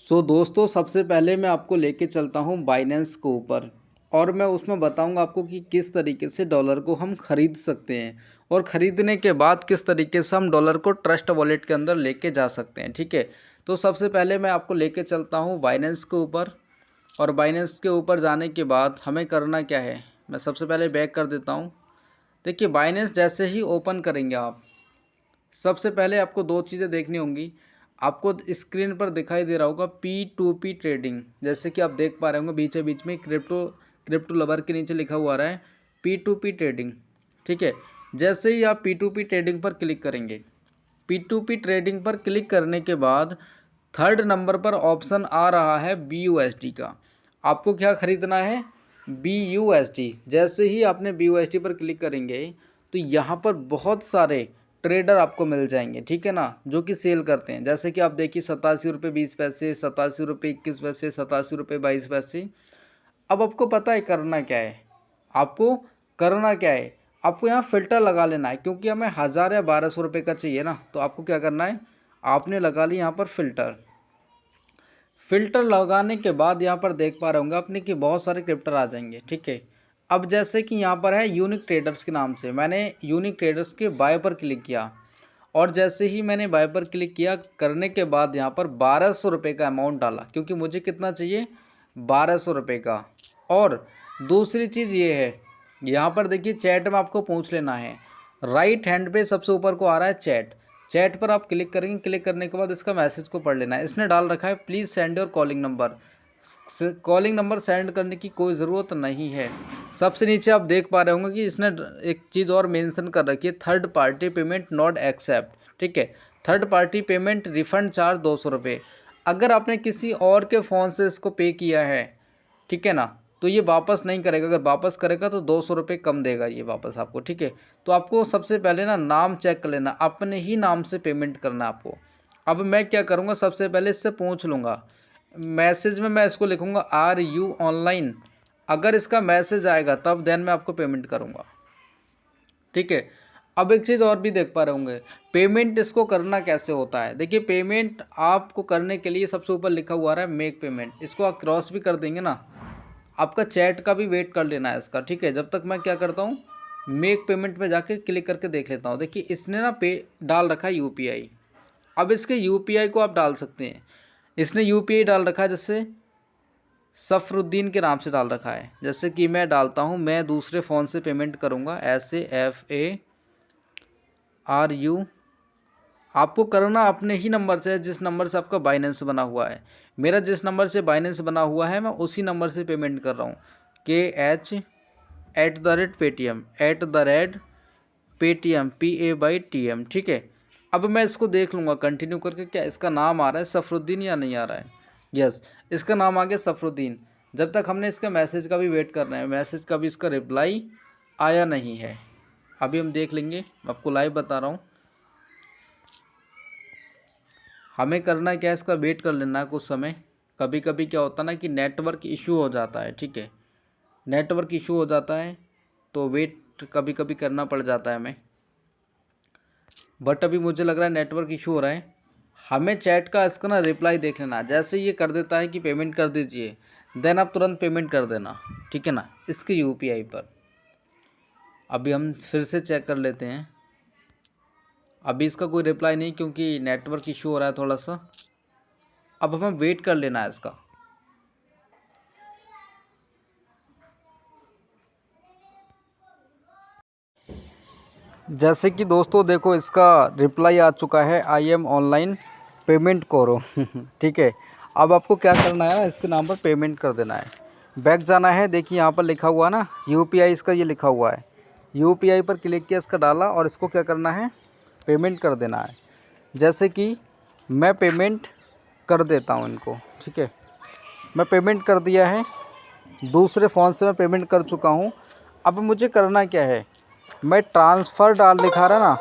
दोस्तों, सबसे पहले मैं आपको लेके चलता हूँ बाइनेंस के ऊपर और मैं उसमें बताऊँगा आपको कि किस तरीके से डॉलर को हम ख़रीद सकते हैं और ख़रीदने के बाद किस तरीके से हम डॉलर को ट्रस्ट वॉलेट के अंदर लेके जा सकते हैं। ठीक है, तो सबसे पहले मैं आपको लेके चलता हूँ बाइनेंस के ऊपर और बाइनेंस के ऊपर जाने के बाद हमें करना क्या है, मैं सबसे पहले बैक कर देता हूँ। देखिए, बाइनेंस जैसे ही ओपन करेंगे आप, सबसे पहले आपको दो चीज़ें देखनी होंगी। आपको स्क्रीन पर दिखाई दे रहा होगा P2P ट्रेडिंग, जैसे कि आप देख पा रहे होंगे बीच बीच में क्रिप्टो लवर के नीचे लिखा हुआ आ रहा है P2P ट्रेडिंग। ठीक है, जैसे ही आप P2P ट्रेडिंग पर क्लिक करेंगे, P2P ट्रेडिंग पर क्लिक करने के बाद थर्ड नंबर पर ऑप्शन आ रहा है BUSD का। आपको क्या ख़रीदना है? BUSD। जैसे ही आपने BUSD पर क्लिक करेंगे तो यहाँ पर बहुत सारे ट्रेडर आपको मिल जाएंगे, ठीक है ना, जो कि सेल करते हैं। जैसे कि आप देखिए 87 रुपये 20 पैसे, 87 रुपये 21 पैसे, 87 रुपये 22 पैसे। अब आपको पता है करना क्या है, आपको करना क्या है, आपको यहाँ फ़िल्टर लगा लेना है, क्योंकि हमें 1000 या 1200 रुपये का चाहिए ना। तो आपको क्या करना है, आपने लगा ली यहाँ पर फ़िल्टर लगाने के बाद यहाँ पर देख पा रहे होंगे आपने कि बहुत सारे क्रिप्टर आ जाएंगे। ठीक है, अब जैसे कि यहाँ पर है यूनिक ट्रेडर्स के नाम से, मैंने यूनिक ट्रेडर्स के बाय पर क्लिक किया और जैसे ही मैंने बाय पर क्लिक किया करने के बाद यहाँ पर 1200 रुपये का अमाउंट डाला, क्योंकि मुझे कितना चाहिए, 1200 रुपये का। और दूसरी चीज़ ये है, यहाँ पर देखिए चैट में आपको पूछ लेना है, राइट हैंड पे सबसे ऊपर को आ रहा है चैट पर आप क्लिक करेंगे। क्लिक करने के बाद इसका मैसेज को पढ़ लेना है। इसने डाल रखा है please send your calling number send करने की कोई ज़रूरत नहीं है। सबसे नीचे आप देख पा रहे होंगे कि इसने एक चीज़ और मेंशन कर रखी है, third party payment not accept. ठीक है, third party payment refund charge 200 रुपये। अगर आपने किसी और के फ़ोन से इसको पे किया है, ठीक है ना, तो ये वापस नहीं करेगा। अगर वापस करेगा तो 200 रुपये कम देगा ये वापस आपको। ठीक है, तो आपको सबसे पहले ना नाम चेक कर लेना, अपने ही नाम से पेमेंट करना आपको। अब मैं क्या करूँगा, सबसे पहले इससे पूछ लूँगा, मैसेज में मैं इसको लिखूँगा आर यू ऑनलाइन। अगर इसका मैसेज आएगा तब देन मैं आपको पेमेंट करूँगा। ठीक है, अब एक चीज़ और भी देख पा रहे होंगे, पेमेंट इसको करना कैसे होता है। देखिए, पेमेंट आपको करने के लिए सबसे ऊपर लिखा हुआ है मेक पेमेंट, इसको आप क्रॉस भी कर देंगे ना, आपका चैट का भी वेट कर लेना है इसका। ठीक है, जब तक मैं क्या करता हूँ, मेक पेमेंट में जाके क्लिक करके देख लेता हूँ। देखिए, इसने ना पे डाल रखा है UPI। अब इसके UPI को आप डाल सकते हैं। इसने UPI डाल रखा है, जैसे सफरुद्दीन के नाम से डाल रखा है। जैसे कि मैं डालता हूँ, मैं दूसरे फ़ोन से पेमेंट करूँगा, SAFARU। आपको करना अपने ही नंबर से है, जिस नंबर से आपका बाइनेंस बना हुआ है। मेरा जिस नंबर से बाइनेंस बना हुआ है मैं उसी नंबर से पेमेंट कर रहा हूँ, KH@Paytm PAYTM। ठीक है, अब मैं इसको देख लूँगा कंटिन्यू करके, क्या इसका नाम आ रहा है सफरुद्दीन या नहीं आ रहा है। यस, इसका नाम आ गया सफरुद्दीन। जब तक हमने इसका मैसेज का भी वेट कर रहे हैं, मैसेज का भी इसका रिप्लाई आया नहीं है। अभी हम देख लेंगे, मैं आपको लाइव बता रहा हूँ। हमें करना क्या है, इसका वेट कर लेना है कुछ समय। कभी कभी क्या होता है ना कि नेटवर्क इशू हो जाता है। ठीक है, नेटवर्क इशू हो जाता है तो वेट कभी कभी करना पड़ जाता है हमें, बट अभी मुझे लग रहा है नेटवर्क इशू हो रहा है। हमें चैट का इसका ना रिप्लाई देख लेना, जैसे ये कर देता है कि पेमेंट कर दीजिए, देन आप तुरंत पेमेंट कर देना। ठीक है ना, इसके UPI पर। अभी हम फिर से चेक कर लेते हैं, अभी इसका कोई रिप्लाई नहीं, क्योंकि नेटवर्क इशू हो रहा है थोड़ा सा। अब हमें वेट कर लेना है इसका। जैसे कि दोस्तों देखो, इसका रिप्लाई आ चुका है, आई एम ऑनलाइन पेमेंट करो। ठीक है, अब आपको क्या करना है ना, इसके नाम पर पेमेंट कर देना है, बैक जाना है। देखिए यहाँ पर लिखा हुआ ना UPI, इसका ये लिखा हुआ है, UPI पर क्लिक किया, इसका डाला और इसको क्या करना है, पेमेंट कर देना है। जैसे कि मैं पेमेंट कर देता हूँ इनको। ठीक है, मैं पेमेंट कर दिया है, दूसरे फ़ोन से मैं पेमेंट कर चुका हूँ। अब मुझे करना क्या है, मैं ट्रांसफ़र डाल लिखा रहा है ना,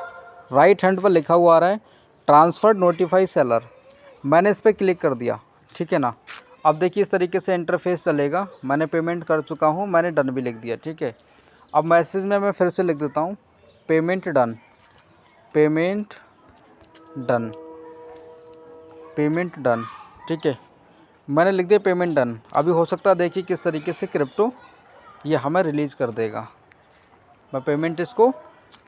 राइट हैंड पर लिखा हुआ आ रहा है ट्रांसफ़र नोटिफाई सेलर, मैंने इस पर क्लिक कर दिया। ठीक है ना, अब देखिए इस तरीके से इंटरफेस चलेगा। मैंने पेमेंट कर चुका हूँ, मैंने डन भी लिख दिया। ठीक है, अब मैसेज में मैं फिर से लिख देता हूँ payment done, payment done, payment done. ठीक है, मैंने लिख दिया पेमेंट डन। अभी हो सकता है देखिए किस तरीके से क्रिप्टो ये हमें रिलीज़ कर देगा। मैं पेमेंट इसको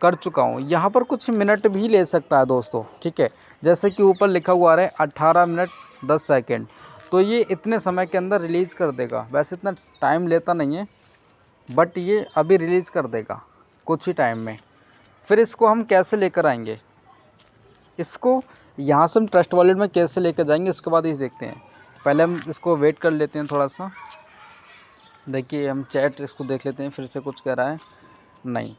कर चुका हूँ। यहाँ पर कुछ मिनट भी ले सकता है दोस्तों, ठीक है। जैसे कि ऊपर लिखा हुआ आ रहा है 18 मिनट 10 सेकंड, तो ये इतने समय के अंदर रिलीज़ कर देगा। वैसे इतना टाइम लेता नहीं है, बट ये अभी रिलीज़ कर देगा कुछ ही टाइम में। फिर इसको हम कैसे लेकर आएंगे, इसको यहाँ से हम ट्रस्ट वॉलेट में कैसे लेकर जाएंगे, इसके बाद ये देखते हैं। पहले हम इसको वेट कर लेते हैं थोड़ा सा। देखिए हम चैट इसको देख लेते हैं, फिर से कुछ कह रहा है नहीं।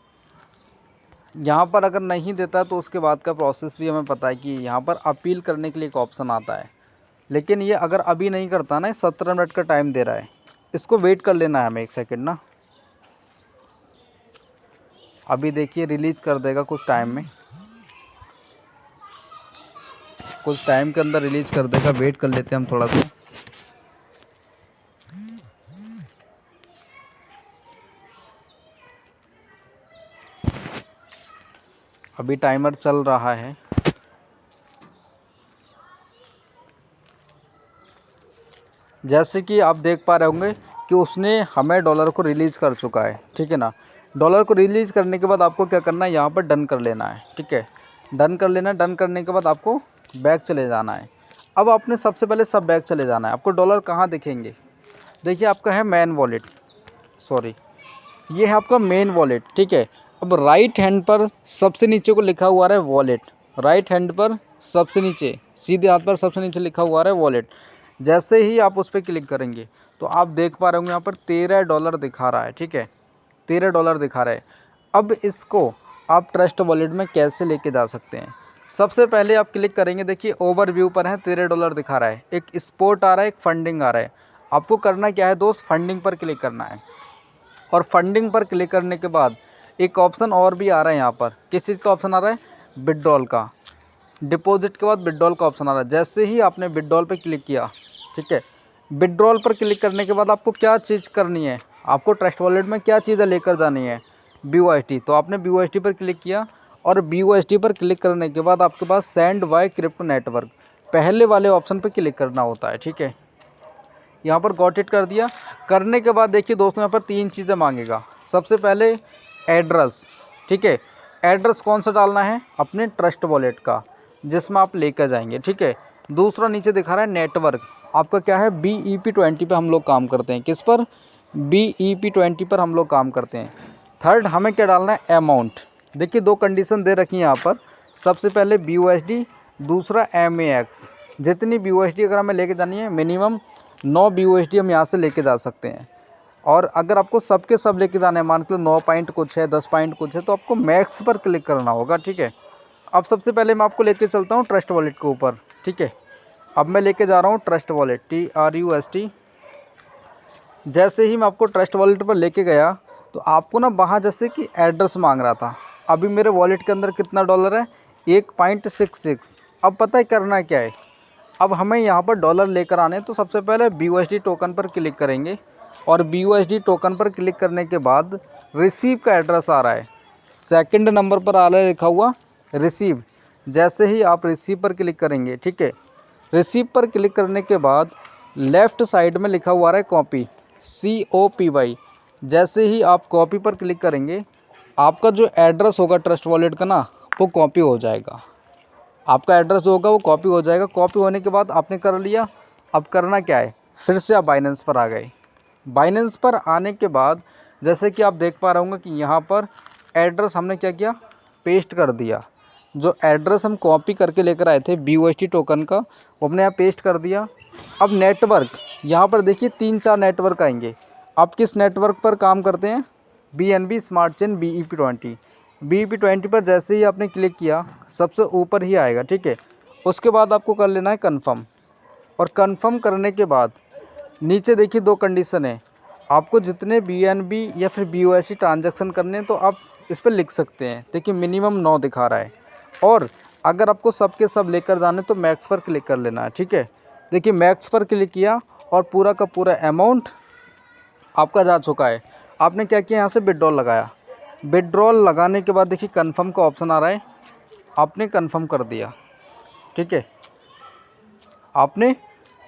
यहाँ पर अगर नहीं देता तो उसके बाद का प्रोसेस भी हमें पता है कि यहाँ पर अपील करने के लिए एक ऑप्शन आता है। लेकिन ये अगर अभी नहीं करता ना, 17 मिनट का टाइम दे रहा है, इसको वेट कर लेना है हमें 1 सेकंड ना। अभी देखिए रिलीज़ कर देगा कुछ टाइम में, कुछ टाइम के अंदर रिलीज़ कर देगा। वेट कर लेते हैं हम थोड़ा सा। अभी टाइमर चल रहा है। जैसे कि आप देख पा रहे होंगे कि उसने हमें डॉलर को रिलीज़ कर चुका है, ठीक है ना। डॉलर को रिलीज़ करने के बाद आपको क्या करना है, यहाँ पर डन कर लेना है, ठीक है। डन कर लेना। डन करने के बाद आपको बैक चले जाना है। अब आपने सबसे पहले सब बैक चले जाना है। आपको डॉलर कहाँ दिखेंगे, देखिए आपका है मेन वॉलेट, सॉरी ये है आपका मेन वॉलेट, ठीक है। अब राइट हैंड पर सबसे नीचे को लिखा हुआ है वॉलेट, राइट हैंड पर सबसे नीचे, सीधे हाथ पर सबसे नीचे लिखा हुआ है वॉलेट। जैसे ही आप उस पर क्लिक करेंगे तो आप देख पा रहे होंगे यहाँ पर $13 दिखा रहा है, ठीक है। $13 दिखा रहा है। अब इसको आप ट्रस्ट वॉलेट में कैसे लेके जा सकते हैं, सबसे पहले आप क्लिक करेंगे। देखिए ओवरव्यू पर है, $13 दिखा रहा है, एक स्पोर्ट आ रहा है, एक फंडिंग आ रहा है। आपको करना क्या है दोस्त, फंडिंग पर क्लिक करना है। और फंडिंग पर क्लिक करने के बाद एक ऑप्शन और भी आ रहा है यहाँ पर। किस चीज़ का ऑप्शन आ रहा है, विड्रॉल का। डिपॉजिट के बाद विड्रॉल का ऑप्शन आ रहा है। जैसे ही आपने विड्रॉल पर क्लिक किया, ठीक है, विड्रॉल पर क्लिक करने के बाद आपको क्या चीज़ करनी है, आपको ट्रस्ट वॉलेट में क्या चीज़ें लेकर जानी है, BUSD। तो आपने BUSD पर क्लिक किया, और BUSD पर क्लिक करने के बाद आपके पास सेंड बाय क्रिप्टो नेटवर्क पहले वाले ऑप्शन पर क्लिक करना होता है, ठीक है। यहाँ पर गॉट इट कर दिया। करने के बाद देखिए दोस्तों यहाँ पर 3 चीज़ें मांगेगा। सबसे पहले एड्रेस, ठीक है। एड्रेस कौन सा डालना है, अपने ट्रस्ट वॉलेट का जिसमें आप लेकर जाएंगे, ठीक है। दूसरा नीचे दिखा रहा है नेटवर्क, आपका क्या है, BEP20 पे हम लोग काम करते हैं। किस पर, BEP20 पर हम लोग काम करते हैं। थर्ड हमें क्या डालना है, अमाउंट। देखिए 2 कंडीशन दे रखी है यहाँ पर। सबसे पहले BUSD, दूसरा MAX। जितनी BUSD अगर हमें लेके जानी है, मिनिमम 9 BUSD हम यहाँ से लेके जा सकते हैं। और अगर आपको सबके सब लेके जाना है, मान के लो 9 पॉइंट कुछ है, 10 पॉइंट कुछ है, तो आपको मैक्स पर क्लिक करना होगा, ठीक है। अब सबसे पहले मैं आपको लेके चलता हूँ ट्रस्ट वॉलेट के ऊपर, ठीक है। अब मैं लेके जा रहा हूँ ट्रस्ट वॉलेट, TRUST। जैसे ही मैं आपको ट्रस्ट वॉलेट पर लेके गया तो आपको ना वहाँ जैसे कि एड्रेस मांग रहा था। अभी मेरे वॉलेट के अंदर कितना डॉलर है, 1.66। अब पता है करना क्या है, अब हमें यहाँ पर डॉलर लेकर आने। तो सबसे पहले BUSD टोकन पर क्लिक करेंगे, और BUSD टोकन पर क्लिक करने के बाद रिसीव का एड्रेस आ रहा है, सेकंड नंबर पर आ रहा है लिखा हुआ रिसीव। जैसे ही आप रिसीव पर क्लिक करेंगे, ठीक है, रिसीव पर क्लिक करने के बाद लेफ़्ट साइड में लिखा हुआ है कॉपी, COPY। जैसे ही आप कॉपी पर क्लिक करेंगे, आपका जो एड्रेस होगा ट्रस्ट वॉलेट का ना, वो कॉपी हो जाएगा। आपका एड्रेस जो होगा वो कॉपी हो जाएगा। कॉपी होने के बाद आपने कर लिया। अब करना क्या है, फिर से आप बाइनेंस पर आ गए। बाइनेंस पर आने के बाद जैसे कि आप देख पा रहे होंगे कि यहाँ पर एड्रेस हमने क्या किया, पेस्ट कर दिया। जो एड्रेस हम कॉपी करके लेकर आए थे BUSD टोकन का, वो हमने यहाँ पेस्ट कर दिया। अब नेटवर्क, यहाँ पर देखिए 3-4 नेटवर्क आएंगे। आप किस नेटवर्क पर काम करते हैं, BNB smart chain BEP20। BEP20 पर जैसे ही आपने क्लिक किया, सबसे ऊपर ही आएगा, ठीक है। उसके बाद आपको कर लेना है कन्फर्म। और कन्फर्म करने के बाद नीचे देखिए 2 कंडीशन है। आपको जितने BNB या फिर BUSD ट्रांजैक्शन करने हैं तो आप इस पर लिख सकते हैं। देखिए मिनिमम 9 दिखा रहा है। और अगर आपको सबके सब लेकर जाने तो मैक्स पर क्लिक कर लेना है, ठीक है। देखिए मैक्स पर क्लिक किया और पूरा का पूरा अमाउंट आपका जा चुका है। आपने क्या किया, यहाँ से विड्रॉल लगाया। विड्रॉल लगाने के बाद देखिए कन्फर्म का ऑप्शन आ रहा है, आपने कन्फर्म कर दिया, ठीक है। आपने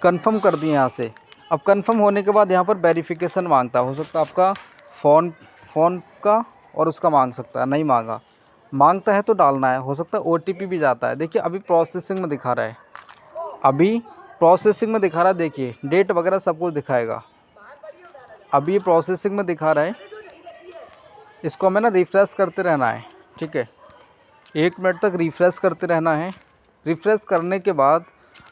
कंफर्म कर दिए यहाँ से। अब कंफर्म होने के बाद यहाँ पर वेरिफिकेशन मांगता है, हो सकता है आपका फ़ोन का और उसका मांग सकता है, नहीं मांगता है तो डालना है, हो सकता है OTP भी जाता है। देखिए अभी प्रोसेसिंग में दिखा रहा है, अभी प्रोसेसिंग में दिखा रहा है, देखिए डेट वगैरह सब कुछ दिखाएगा। अभी ये प्रोसेसिंग में दिखा रहा है, इसको हमें ना रिफ़्रेश करते रहना है, ठीक है, 1 मिनट तक रिफ़्रेश करते रहना है। रिफ़्रेश करने के बाद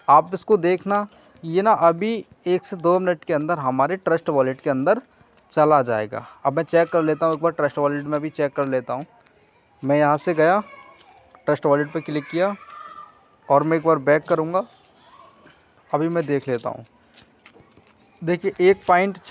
आप इसको देखना, ये ना अभी 1 से 2 मिनट के अंदर हमारे ट्रस्ट वॉलेट के अंदर चला जाएगा। अब मैं चेक कर लेता हूँ एक बार, ट्रस्ट वॉलेट में भी चेक कर लेता हूँ। मैं यहाँ से गया, ट्रस्ट वॉलेट पे क्लिक किया और मैं एक बार बैक करूँगा। अभी मैं देख लेता हूँ, देखिए 1